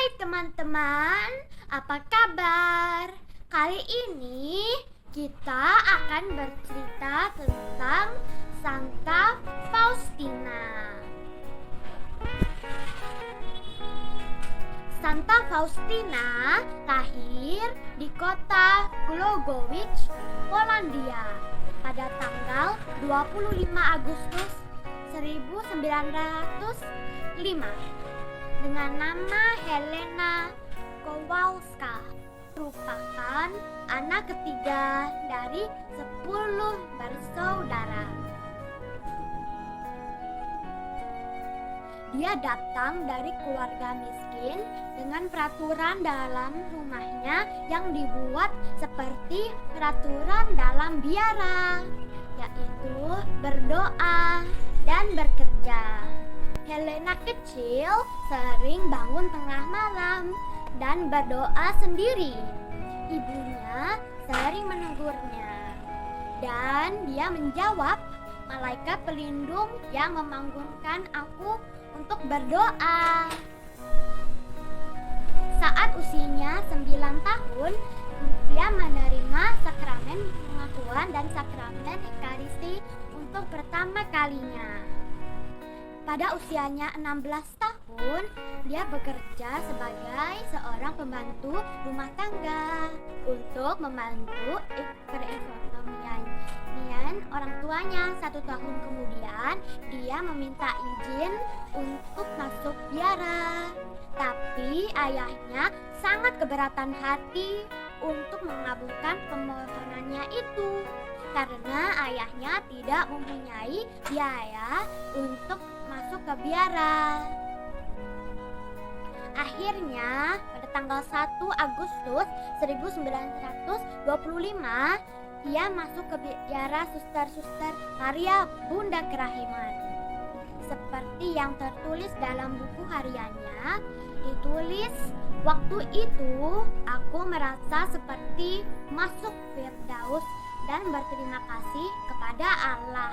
Hai teman-teman, apa kabar? Kali ini kita akan bercerita tentang Santa Faustina. Santa Faustina lahir di kota Głogowicz, Polandia pada tanggal 25 Agustus 1905 dengan nama Helena Kowalska, merupakan anak ketiga dari 10 bersaudara. Dia datang dari keluarga miskin dengan peraturan dalam rumahnya yang dibuat seperti peraturan dalam biara, yaitu berdoa dan bekerja. Helena kecil sering bangun tengah malam dan berdoa sendiri. Ibunya sering menegurnya, dan dia menjawab, "Malaikat pelindung yang membangunkan aku untuk berdoa." Saat usianya 9 tahun, dia menerima sakramen pengakuan dan sakramen Ekaristi untuk pertama kalinya. Pada usianya 16 tahun, dia bekerja sebagai seorang pembantu rumah tangga untuk membantu perekonomian orang tuanya. 1 tahun kemudian, dia meminta izin untuk masuk biara. Tapi ayahnya sangat keberatan hati untuk mengabulkan permohonannya itu, karena ayahnya tidak mempunyai biaya untuk masuk ke biara. Akhirnya pada tanggal 1 Agustus 1925 dia masuk ke biara Suster-Suster Maria Bunda Kerahiman. Seperti yang tertulis dalam buku hariannya, ditulis, "Waktu itu aku merasa seperti masuk Firdaus dan berterima kasih kepada Allah."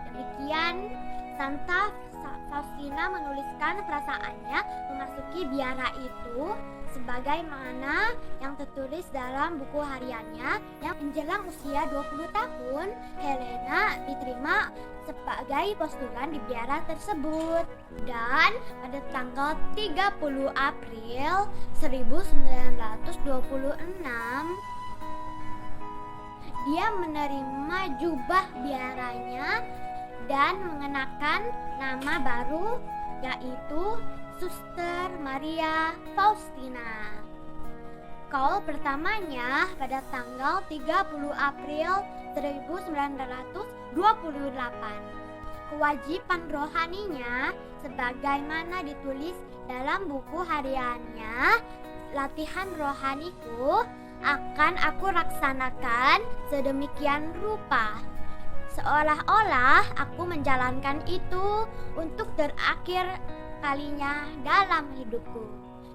Demikian Santa Faustina menuliskan perasaannya memasuki biara itu, sebagaimana yang tertulis dalam buku hariannya. Yang menjelang usia 20 tahun, Helena diterima sebagai postulan di biara tersebut. Dan pada tanggal 30 April 1926, dia menerima jubah biaranya dan mengenakan nama baru, yaitu Suster Maria Faustina. Kaul pertamanya pada tanggal 30 April 1928. Kewajiban rohaninya sebagaimana ditulis dalam buku hariannya, "Latihan rohaniku akan aku laksanakan sedemikian rupa, seolah-olah aku menjalankan itu untuk terakhir kalinya dalam hidupku.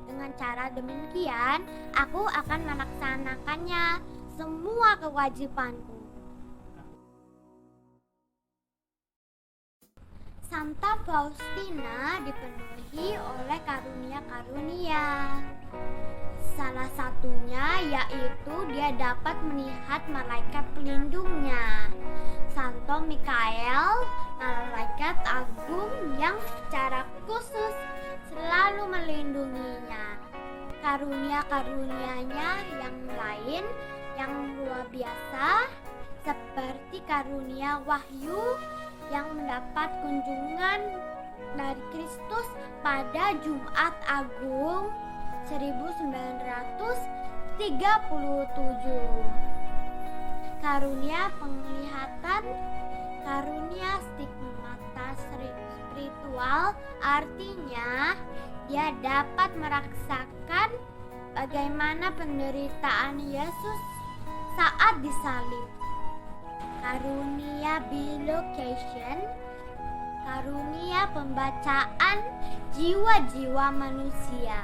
Dengan cara demikian, aku akan melaksanakannya semua kewajibanku." Santa Faustina dipenuhi oleh karunia-karunia. Salah satunya yaitu dia dapat melihat malaikat pelindungnya, Santo Mikael, malaikat agung yang secara khusus selalu melindunginya. Karunia-karunianya yang lain yang luar biasa, seperti karunia wahyu yang mendapat kunjungan dari Kristus pada Jumat Agung 1937. Karunia penglihatan, karunia stigmata spiritual, artinya dia dapat merasakan bagaimana penderitaan Yesus saat disalib. Karunia bilocation, karunia pembacaan jiwa-jiwa manusia.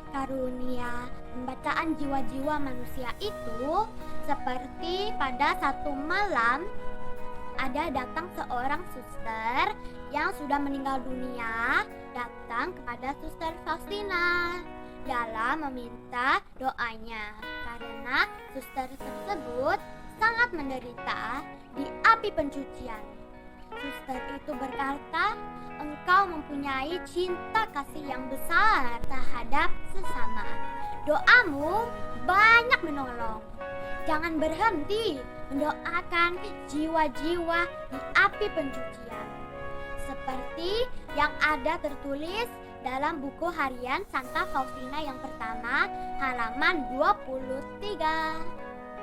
Karunia pembacaan jiwa-jiwa manusia itu seperti pada satu malam ada datang seorang suster yang sudah meninggal dunia datang kepada Suster Faustina dalam meminta doanya karena suster tersebut sangat menderita di api pencucian. Suster itu berkata, "Engkau mempunyai cinta kasih yang besar terhadap sesama. Doamu banyak menolong. Jangan berhenti mendoakan jiwa-jiwa di api pencucian." Seperti yang ada tertulis dalam buku harian Santa Faustina yang pertama, halaman 23.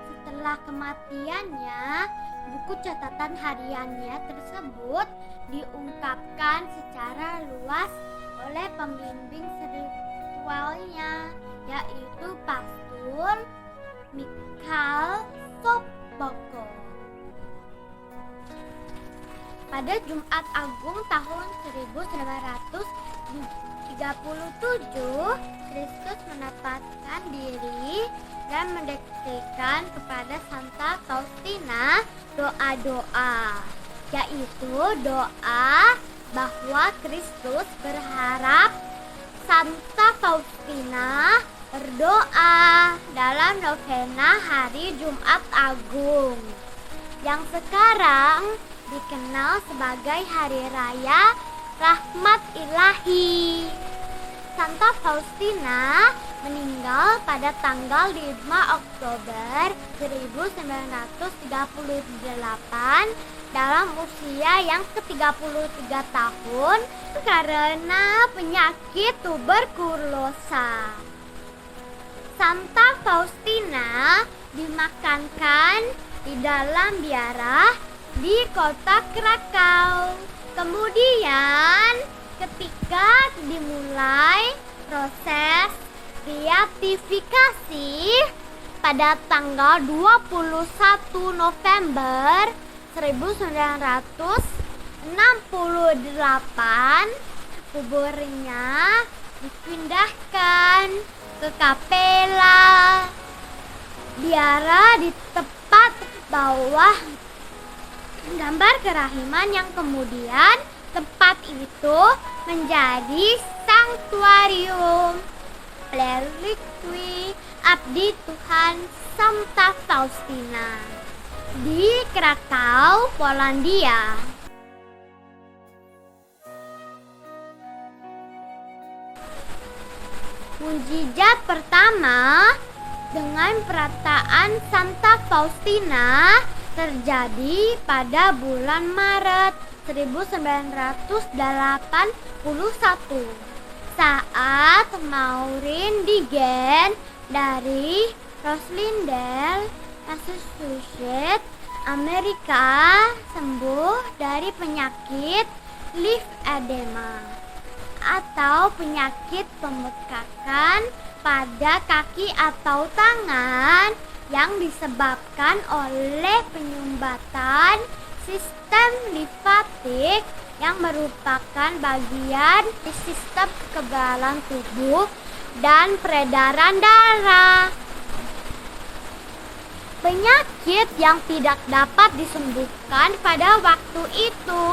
Setelah kematiannya, buku catatan hariannya tersebut diungkapkan secara luas oleh pembimbing spiritualnya, yaitu Pastor Mikhail Soboko. Pada Jumat Agung tahun 1937, Kristus menempatkan diri dan mendedikasikan kepada Santa Faustina doa-doa, yaitu doa bahwa Kristus berharap Santa Faustina berdoa dalam novena hari Jumat Agung yang sekarang dikenal sebagai Hari Raya Rahmat Ilahi. Santa Faustina meninggal pada tanggal 5 Oktober 1938 dalam usia yang ke-33 tahun karena penyakit tuberkulosa. Santa Faustina dimakamkan di dalam biara di kota Krakau. Kemudian ketika dimulai proses beatifikasi pada tanggal 21 November 1968, kuburnya dipindahkan ke kapela biara di tepat bawah gambar kerahiman yang kemudian tempat itu menjadi sanktuarium relikwi Abdi Tuhan Santa Faustina di Krakau, Polandia. Mukjizat pertama dengan perataan Santa Faustina terjadi pada bulan Maret 1981 saat Maureen Digen dari Roslindale, Massachusetts, Amerika sembuh dari penyakit lymphedema atau penyakit pembekakan pada kaki atau tangan yang disebabkan oleh penyumbatan sistem limfatik yang merupakan bagian sistem kekebalan tubuh dan peredaran darah. Penyakit yang tidak dapat disembuhkan pada waktu itu.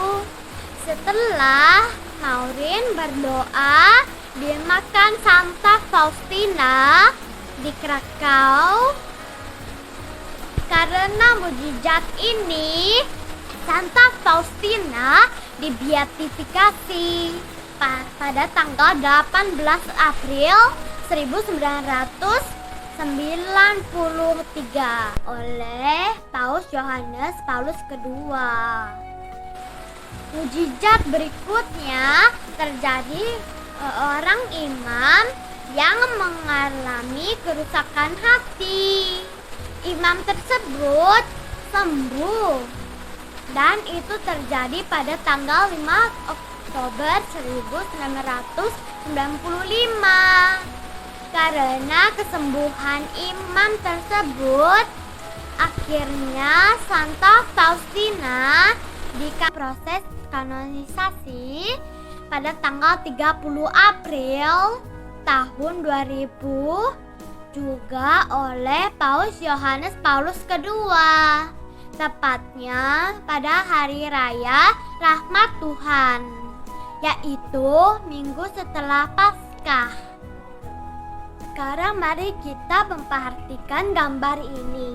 Setelah Maureen berdoa di makam Santa Faustina di Krakau, karena mukjizat ini, Santa Faustina dibeatifikasi pada tanggal 18 April 1993 oleh Paus Yohanes Paulus II. Mukjizat berikutnya terjadi orang imam yang mengalami kerusakan hati. Imam tersebut sembuh dan itu terjadi pada tanggal 5 Oktober 1995. Karena kesembuhan imam tersebut, akhirnya Santa Faustina proses kanonisasi pada tanggal 30 April tahun 2000 juga oleh Paus Yohanes Paulus II. tepatnya pada hari raya Rahmat Tuhan, yaitu minggu setelah Paskah. Sekarang mari kita memperhatikan gambar ini.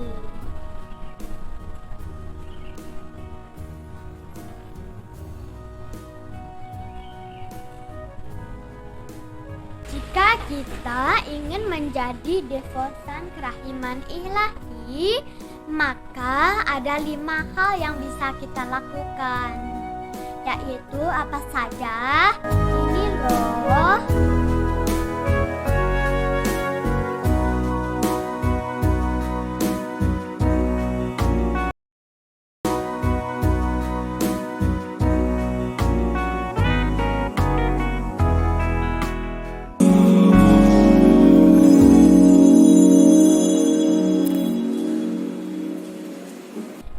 Jika kita ingin menjadi devotan kerahiman ilahi, maka ada 5 hal yang bisa kita lakukan, yaitu apa saja? Ini loh.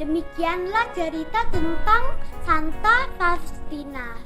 Demikianlah cerita tentang Santa Faustina.